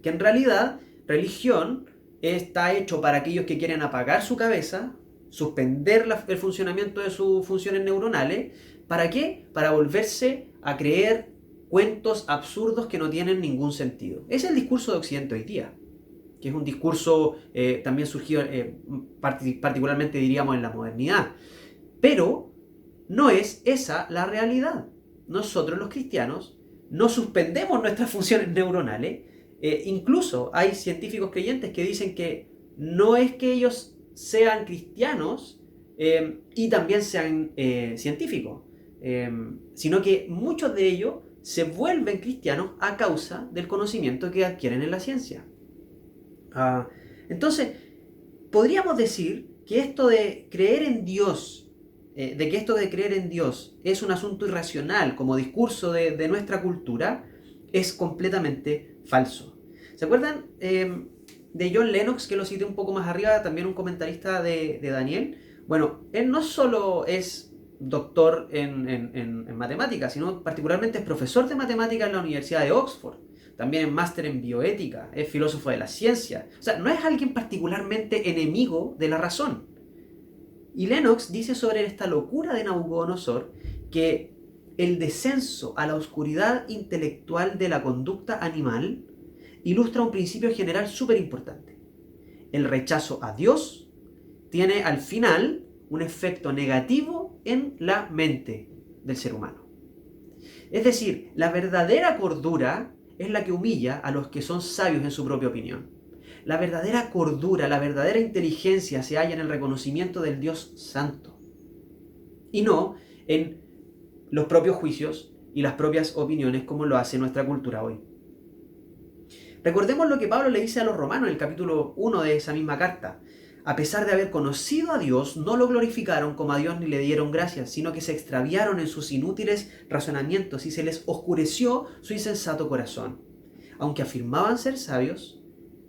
Que en realidad, religión está hecho para aquellos que quieren apagar su cabeza, suspender el funcionamiento de sus funciones neuronales. ¿Para qué? Para volverse a creer cuentos absurdos que no tienen ningún sentido. Ese es el discurso de Occidente hoy día, que es un discurso también surgido particularmente, diríamos, en la modernidad. Pero no es esa la realidad. Nosotros los cristianos no suspendemos nuestras funciones neuronales. Incluso hay científicos creyentes que dicen que no es que ellos sean cristianos y también sean científicos, sino que muchos de ellos se vuelven cristianos a causa del conocimiento que adquieren en la ciencia. Entonces, podríamos decir que esto de creer en Dios, es un asunto irracional como discurso de nuestra cultura, es completamente falso. ¿Se acuerdan de John Lennox, que lo cité un poco más arriba, también un comentarista de Daniel? Bueno, él no solo es doctor en matemáticas, sino particularmente es profesor de matemáticas en la Universidad de Oxford. También es máster en bioética, es filósofo de la ciencia. O sea, no es alguien particularmente enemigo de la razón. Y Lennox dice sobre esta locura de Nabucodonosor que el descenso a la oscuridad intelectual de la conducta animal ilustra un principio general súper importante. El rechazo a Dios tiene al final un efecto negativo en la mente del ser humano. Es decir, la verdadera cordura es la que humilla a los que son sabios en su propia opinión. La verdadera cordura, la verdadera inteligencia se halla en el reconocimiento del Dios Santo y no en los propios juicios y las propias opiniones como lo hace nuestra cultura hoy. Recordemos lo que Pablo le dice a los romanos en el capítulo 1 de esa misma carta. A pesar de haber conocido a Dios, no lo glorificaron como a Dios ni le dieron gracias, sino que se extraviaron en sus inútiles razonamientos y se les oscureció su insensato corazón. Aunque afirmaban ser sabios,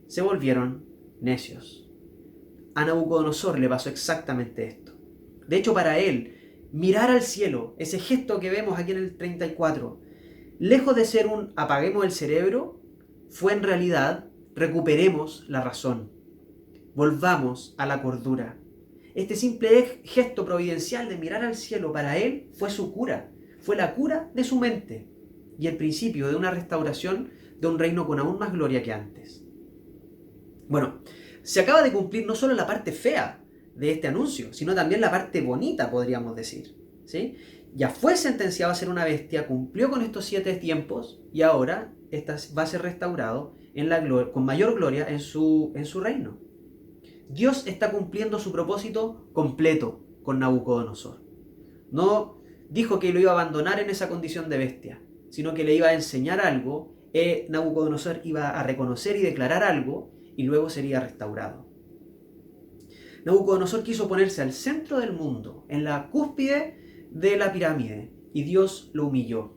se volvieron necios. A Nabucodonosor le pasó exactamente esto. De hecho, para él, mirar al cielo, ese gesto que vemos aquí en el 34, lejos de ser un apaguemos el cerebro, fue en realidad recuperemos la razón. Volvamos a la cordura. Este simple gesto providencial de mirar al cielo para él fue su cura. Fue la cura de su mente y el principio de una restauración de un reino con aún más gloria que antes. Bueno, se acaba de cumplir no solo la parte fea de este anuncio, sino también la parte bonita, podríamos decir, ¿sí? Ya fue sentenciado a ser una bestia, cumplió con estos 7 tiempos y ahora va a ser restaurado con mayor gloria en su reino. Dios está cumpliendo su propósito completo con Nabucodonosor. No dijo que lo iba a abandonar en esa condición de bestia, sino que le iba a enseñar algo, Nabucodonosor iba a reconocer y declarar algo, y luego sería restaurado. Nabucodonosor quiso ponerse al centro del mundo, en la cúspide de la pirámide, y Dios lo humilló.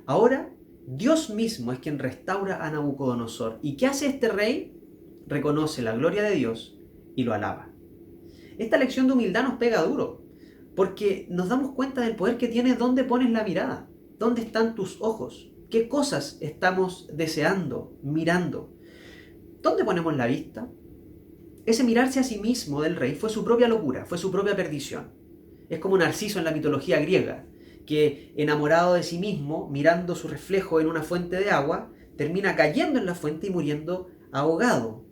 Ahora, Dios mismo es quien restaura a Nabucodonosor. ¿Y qué hace este rey? Reconoce la gloria de Dios y lo alaba. Esta lección de humildad nos pega duro, porque nos damos cuenta del poder que tiene dónde pones la mirada, dónde están tus ojos, qué cosas estamos deseando, mirando. ¿Dónde ponemos la vista? Ese mirarse a sí mismo del rey fue su propia locura, fue su propia perdición. Es como Narciso en la mitología griega, que enamorado de sí mismo, mirando su reflejo en una fuente de agua, termina cayendo en la fuente y muriendo ahogado.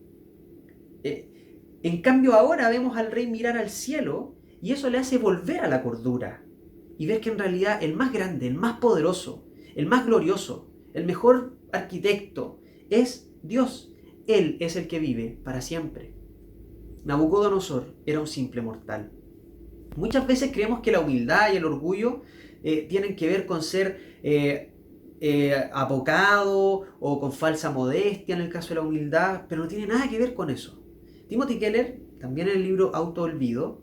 En cambio ahora vemos al rey mirar al cielo y eso le hace volver a la cordura y ver que en realidad el más grande, el más poderoso, el más glorioso, el mejor arquitecto es Dios. Él es el que vive para siempre. Nabucodonosor era un simple mortal. Muchas veces creemos que la humildad y el orgullo tienen que ver con ser apocado o con falsa modestia en el caso de la humildad, pero no tiene nada que ver con eso. Timothy Keller, también en el libro Auto-Olvido,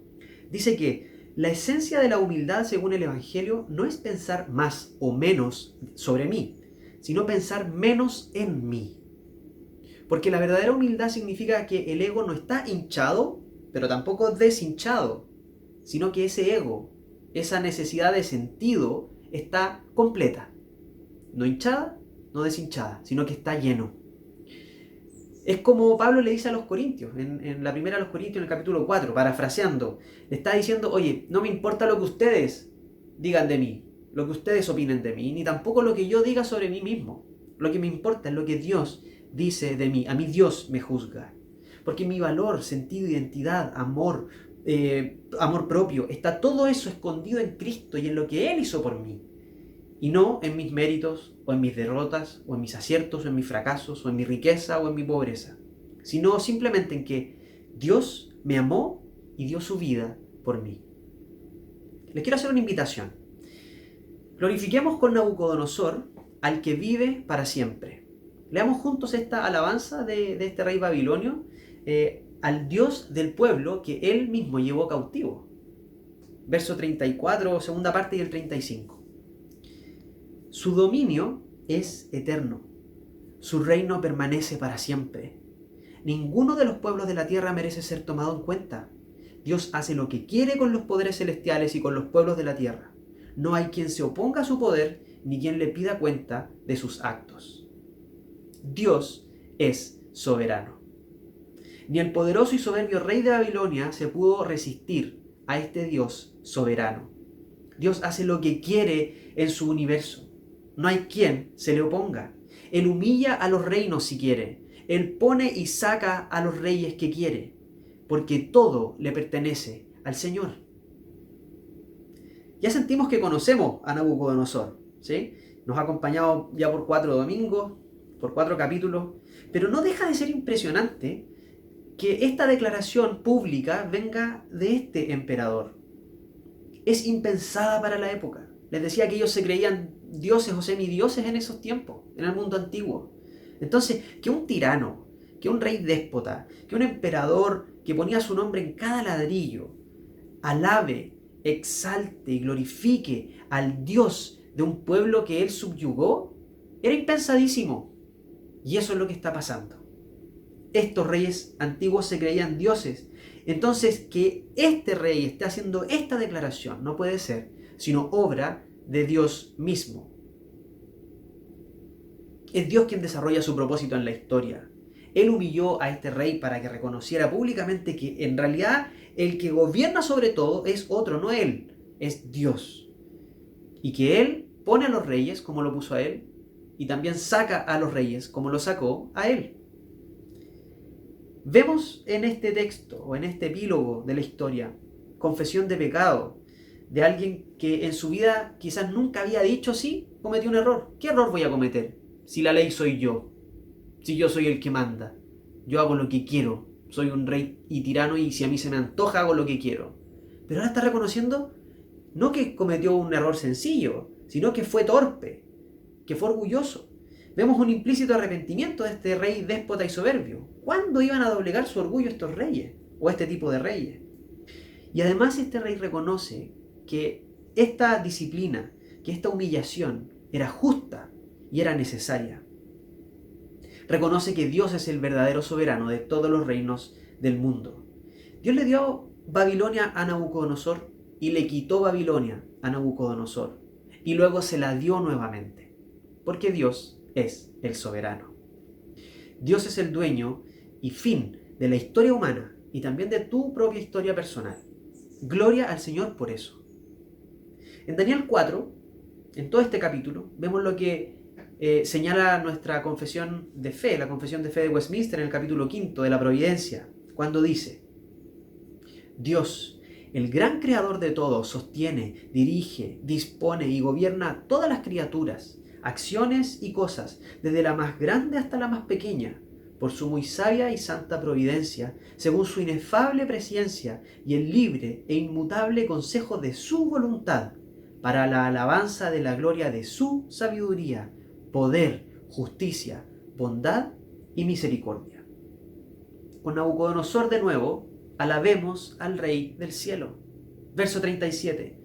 dice que la esencia de la humildad según el Evangelio no es pensar más o menos sobre mí, sino pensar menos en mí. Porque la verdadera humildad significa que el ego no está hinchado, pero tampoco deshinchado, sino que ese ego, esa necesidad de sentido, está completa. No hinchada, no deshinchada, sino que está lleno. Es como Pablo le dice a los corintios, en la primera a los corintios, en el capítulo 4, parafraseando, le está diciendo, oye, no me importa lo que ustedes digan de mí, lo que ustedes opinen de mí, ni tampoco lo que yo diga sobre mí mismo. Lo que me importa es lo que Dios dice de mí. A mí Dios me juzga. Porque mi valor, sentido, identidad, amor, amor propio, está todo eso escondido en Cristo y en lo que Él hizo por mí. Y no en mis méritos, o en mis derrotas, o en mis aciertos, o en mis fracasos, o en mi riqueza, o en mi pobreza. Sino simplemente en que Dios me amó y dio su vida por mí. Les quiero hacer una invitación. Glorifiquemos con Nabucodonosor al que vive para siempre. Leamos juntos esta alabanza de este rey babilonio al Dios del pueblo que él mismo llevó cautivo. Verso 34, segunda parte y el 35. Su dominio es eterno. Su reino permanece para siempre. Ninguno de los pueblos de la tierra merece ser tomado en cuenta. Dios hace lo que quiere con los poderes celestiales y con los pueblos de la tierra. No hay quien se oponga a su poder ni quien le pida cuenta de sus actos. Dios es soberano. Ni el poderoso y soberbio rey de Babilonia se pudo resistir a este Dios soberano. Dios hace lo que quiere en su universo. No hay quien se le oponga. Él humilla a los reinos si quiere. Él pone y saca a los reyes que quiere. Porque todo le pertenece al Señor. Ya sentimos que conocemos a Nabucodonosor, ¿sí? Nos ha acompañado ya por 4 domingos, por 4 capítulos. Pero no deja de ser impresionante que esta declaración pública venga de este emperador. Es impensada para la época. Les decía que ellos se creían dioses o semidioses en esos tiempos, en el mundo antiguo. Entonces, que un tirano, que un rey déspota, que un emperador que ponía su nombre en cada ladrillo, alabe, exalte y glorifique al Dios de un pueblo que él subyugó, era impensadísimo. Y eso es lo que está pasando. Estos reyes antiguos se creían dioses. Entonces, que este rey esté haciendo esta declaración no puede ser sino obra de Dios mismo. Es Dios quien desarrolla su propósito en la historia. Él humilló a este rey para que reconociera públicamente que en realidad el que gobierna sobre todo es otro, no él, es Dios. Y que él pone a los reyes como lo puso a él y también saca a los reyes como lo sacó a él. Vemos en este texto o en este epílogo de la historia confesión de pecado de alguien que en su vida quizás nunca había dicho sí, cometió un error. ¿Qué error voy a cometer? Si la ley soy yo, si yo soy el que manda, yo hago lo que quiero, soy un rey y tirano y si a mí se me antoja hago lo que quiero. Pero ahora está reconociendo no que cometió un error sencillo, sino que fue torpe, que fue orgulloso. Vemos un implícito arrepentimiento de este rey déspota y soberbio. ¿Cuándo iban a doblegar su orgullo estos reyes? O este tipo de reyes. Y además este rey reconoce que esta disciplina, que esta humillación era justa y era necesaria. Reconoce que Dios es el verdadero soberano de todos los reinos del mundo. Dios le dio Babilonia a Nabucodonosor y le quitó Babilonia a Nabucodonosor. Y luego se la dio nuevamente. Porque Dios es el soberano. Dios es el dueño y fin de la historia humana y también de tu propia historia personal. Gloria al Señor por eso. En Daniel 4, en todo este capítulo, vemos lo que señala nuestra confesión de fe, la confesión de fe de Westminster en el capítulo 5 de la Providencia, cuando dice: Dios, el gran creador de todo, sostiene, dirige, dispone y gobierna todas las criaturas, acciones y cosas, desde la más grande hasta la más pequeña, por su muy sabia y santa providencia, según su inefable presciencia y el libre e inmutable consejo de su voluntad, para la alabanza de la gloria de su sabiduría, poder, justicia, bondad y misericordia. Con Nabucodonosor de nuevo, alabemos al Rey del cielo. Verso 37.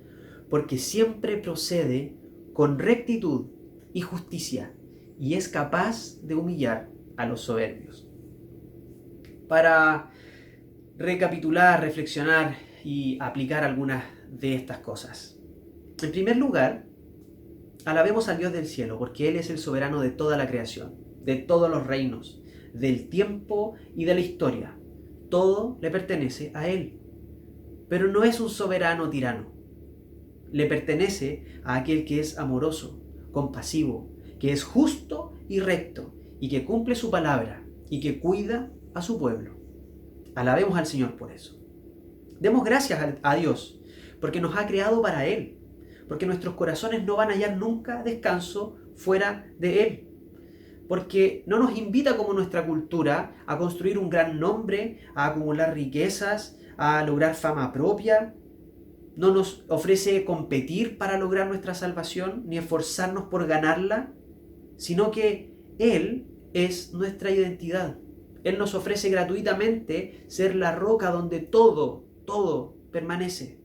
Porque siempre procede con rectitud y justicia, y es capaz de humillar a los soberbios. Para recapitular, reflexionar y aplicar algunas de estas cosas. En primer lugar, alabemos al Dios del cielo, porque Él es el soberano de toda la creación, de todos los reinos, del tiempo y de la historia. Todo le pertenece a Él. Pero no es un soberano tirano. Le pertenece a aquel que es amoroso, compasivo, que es justo y recto, y que cumple su palabra, y que cuida a su pueblo. Alabemos al Señor por eso. Demos gracias a Dios, porque nos ha creado para Él, porque nuestros corazones no van a hallar nunca descanso fuera de Él, porque no nos invita como nuestra cultura a construir un gran nombre, a acumular riquezas, a lograr fama propia. No nos ofrece competir para lograr nuestra salvación, ni esforzarnos por ganarla, sino que Él es nuestra identidad. Él nos ofrece gratuitamente ser la roca donde todo permanece.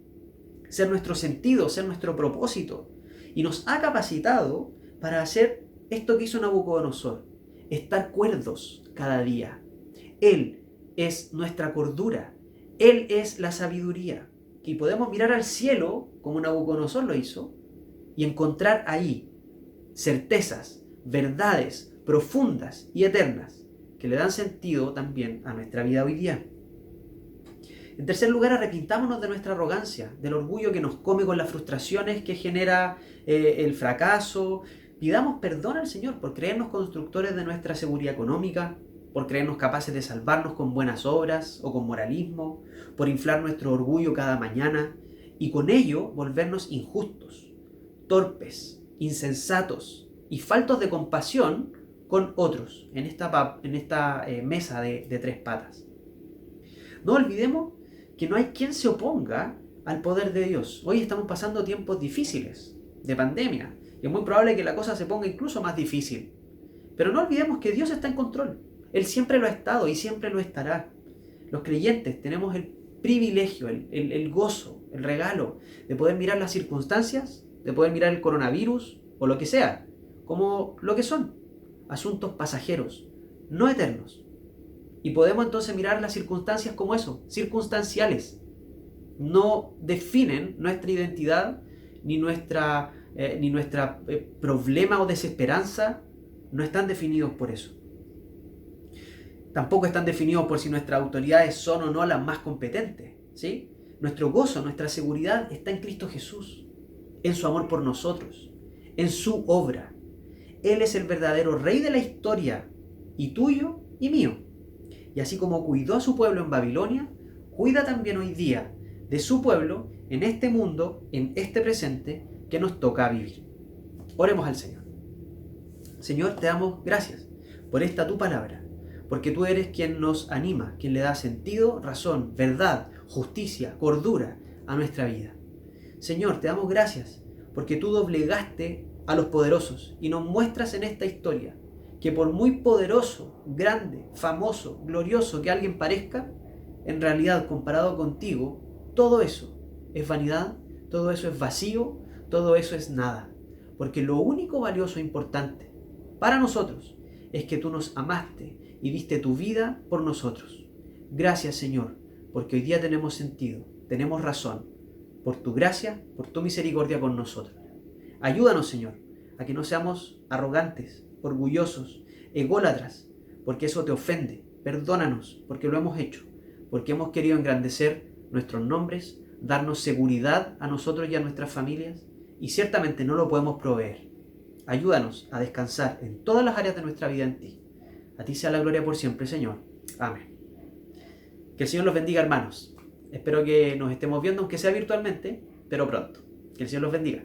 Ser nuestro sentido, ser nuestro propósito. Y nos ha capacitado para hacer esto que hizo Nabucodonosor, estar cuerdos cada día. Él es nuestra cordura. Él es la sabiduría. Y podemos mirar al cielo, como Nabucodonosor lo hizo, y encontrar ahí certezas, verdades profundas y eternas que le dan sentido también a nuestra vida hoy día. En tercer lugar, arrepintámonos de nuestra arrogancia, del orgullo que nos come con las frustraciones que genera el fracaso. Pidamos perdón al Señor por creernos constructores de nuestra seguridad económica, por creernos capaces de salvarnos con buenas obras o con moralismo, por inflar nuestro orgullo cada mañana y con ello volvernos injustos, torpes, insensatos y faltos de compasión con otros en esta mesa de tres patas. No olvidemos que no hay quien se oponga al poder de Dios. Hoy estamos pasando tiempos difíciles, de pandemia, y es muy probable que la cosa se ponga incluso más difícil. Pero no olvidemos que Dios está en control. Él siempre lo ha estado y siempre lo estará. Los creyentes tenemos el privilegio, el gozo, el regalo de poder mirar las circunstancias, de poder mirar el coronavirus o lo que sea, como lo que son, asuntos pasajeros, no eternos. Y podemos entonces mirar las circunstancias como eso, circunstanciales. No definen nuestra identidad, ni nuestra problema o desesperanza, no están definidos por eso. Tampoco están definidos por si nuestras autoridades son o no las más competentes, ¿sí? Nuestro gozo, nuestra seguridad está en Cristo Jesús, en su amor por nosotros, en su obra. Él es el verdadero Rey de la historia, y tuyo y mío. Y así como cuidó a su pueblo en Babilonia, cuida también hoy día de su pueblo en este mundo, en este presente que nos toca vivir. Oremos al Señor. Señor, te damos gracias por esta tu palabra, porque tú eres quien nos anima, quien le da sentido, razón, verdad, justicia, cordura a nuestra vida. Señor, te damos gracias porque tú doblegaste a los poderosos y nos muestras en esta historia que por muy poderoso, grande, famoso, glorioso que alguien parezca, en realidad comparado contigo, todo eso es vanidad, todo eso es vacío, todo eso es nada. Porque lo único valioso e importante para nosotros es que tú nos amaste y diste tu vida por nosotros. Gracias, Señor, porque hoy día tenemos sentido, tenemos razón, por tu gracia, por tu misericordia con nosotros. Ayúdanos, Señor, a que no seamos arrogantes, orgullosos, ególatras, porque eso te ofende. Perdónanos, porque lo hemos hecho, porque hemos querido engrandecer nuestros nombres, darnos seguridad a nosotros y a nuestras familias, y ciertamente no lo podemos proveer. Ayúdanos a descansar en todas las áreas de nuestra vida en ti. A ti sea la gloria por siempre, Señor. Amén. Que el Señor los bendiga, hermanos. Espero que nos estemos viendo, aunque sea virtualmente, pero pronto. Que el Señor los bendiga.